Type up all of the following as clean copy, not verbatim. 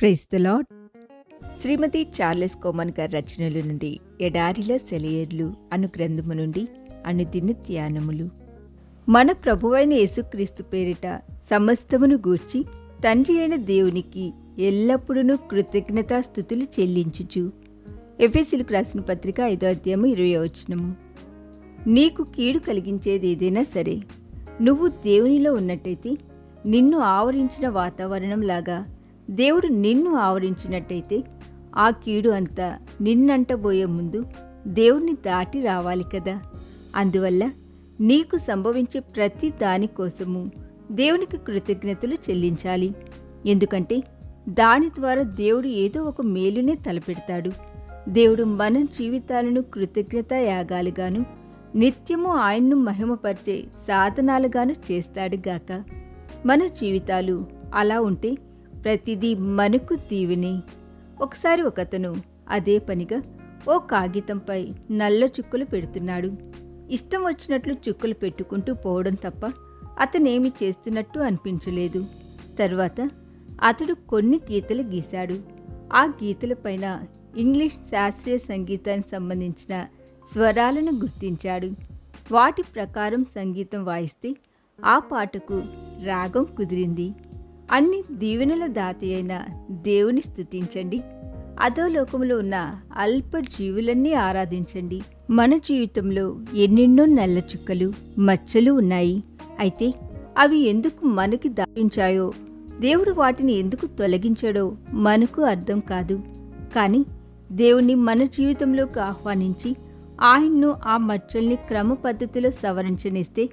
Praise the Lord. శ్రీమతి Charles Cowman గారి రచనల నుండి ఎడారిలో సెలయేర్లు అను గ్రంథము నుండి అనుదిన ధ్యానములు. మన ప్రభువైన యేసుక్రీస్తు పేరిట సమస్తమును గూర్చి తండ్రి అయిన దేవునికి ఎల్లప్పుడూ కృతజ్ఞతాస్తుతులు చెల్లించుచు. ఎఫెసీయులకు రాసిన పత్రిక 5వ అధ్యాయం 20వ వచనము. నీకు కీడు కలిగించేది ఏదైనా సరే, నువ్వు దేవునిలో ఉన్నట్టయితే నిన్ను ఆవరించిన వాతావరణం లాగా దేవుడు నిన్ను ఆవరించినట్టయితే ఆ కీడు అంతా నిన్నంటబోయే ముందు దేవుణ్ణి దాటి రావాలి కదా. అందువల్ల నీకు సంభవించే ప్రతి దానికోసము దేవునికి కృతజ్ఞతలు చెల్లించాలి. ఎందుకంటే దాని ద్వారా దేవుడు ఏదో ఒక మేలునే తలపెడతాడు. దేవుడు మన జీవితాలను కృతజ్ఞతా యాగాలుగాను నిత్యము ఆయన్ను మహిమపరిచే సాధనాలుగాను చేస్తాడుగాక. మన జీవితాలు అలా ఉంటే ప్రతిదీ మనకు దీవెనే. ఒకసారి ఒకతను అదే పనిగా ఓ కాగితంపై నల్ల చుక్కలు పెడుతున్నాడు. ఇష్టం వచ్చినట్లు చుక్కలు పెట్టుకుంటూ పోవడం తప్ప అతనేమి చేస్తున్నట్టు అనిపించలేదు. తర్వాత అతడు కొన్ని గీతలు గీశాడు. ఆ గీతలపైన ఇంగ్లీష్ శాస్త్రీయ సంగీతానికి సంబంధించిన స్వరాలను గుర్తించాడు. వాటి ప్రకారం సంగీతం వాయిస్తే ఆ పాటకు రాగం కుదిరింది. అన్ని దీవెనల దాతి అయిన దేవుని స్తుతించండి. అధోలోకంలో ఉన్న అల్ప జీవులన్నీ ఆరాధించండి. మన జీవితంలో ఎన్నెన్నో నల్ల చుక్కలు, మచ్చలు ఉన్నాయి. అయితే అవి ఎందుకు మనకి దాపించాయో, దేవుడు వాటిని ఎందుకు తొలగించాడో మనకు అర్థం కాదు. కానీ దేవుణ్ణి మన జీవితంలోకి ఆహ్వానించి ఆయన్ను ఆ మచ్చల్ని క్రమ పద్ధతిలో సవరించనిస్తే,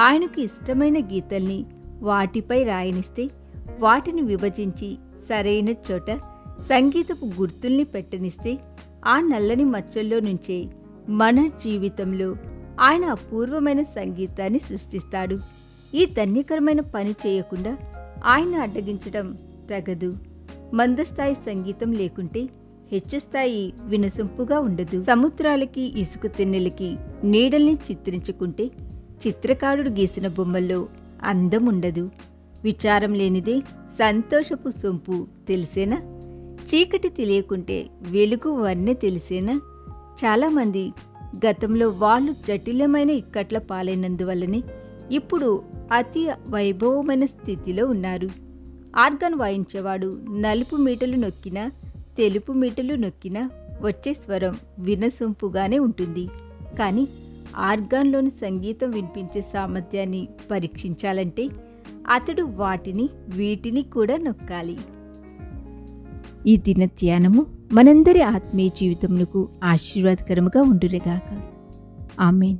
ఆయనకు ఇష్టమైన గీతల్ని వాటిపై రాయనిస్తే, వాటిని విభజించి సరైన చోట సంగీతపు గుర్తుల్ని పెట్టనిస్తే, ఆ నల్లని మచ్చల్లో నుంచే మన జీవితంలో ఆయన అపూర్వమైన సంగీతాన్ని సృష్టిస్తాడు. ఈ ధన్యకరమైన పని చేయకుండా ఆయన అడ్డగించడం తగదు. మందస్థాయి సంగీతం లేకుంటే హెచ్చుస్థాయి వినసొంపుగా ఉండదు. సముద్రాలకి ఇసుక తిన్నెలకి నీడల్ని చిత్రించుకుంటే చిత్రకారుడు గీసిన బొమ్మల్లో అందం ఉండదు. విచారం లేనిదే సంతోషపు సొంపు తెలిసేనా? చీకటి తెలియకుంటే వెలుగు వన్నె తెలిసేనా? చాలామంది గతంలో వాళ్ళు జటిలమైన ఇక్కట్ల పాలైనందువల్లనే ఇప్పుడు అతి వైభవమైన స్థితిలో ఉన్నారు. ఆర్గాన్ వాయించేవాడు నలుపు మీటలు నొక్కినా తెలుపు మీటలు నొక్కినా వచ్చే స్వరం వినసొంపుగానే ఉంటుంది. కానీ ఆర్గాన్లోని సంగీతం వినిపించే సామర్థ్యాన్ని పరీక్షించాలంటే అతడు వీటిని కూడా నొక్కాలి. ఈ దిన ధ్యానము మనందరి ఆత్మీయ జీవితమునకు ఆశీర్వాదకరముగా ఉండునుగాక. ఆమేన్.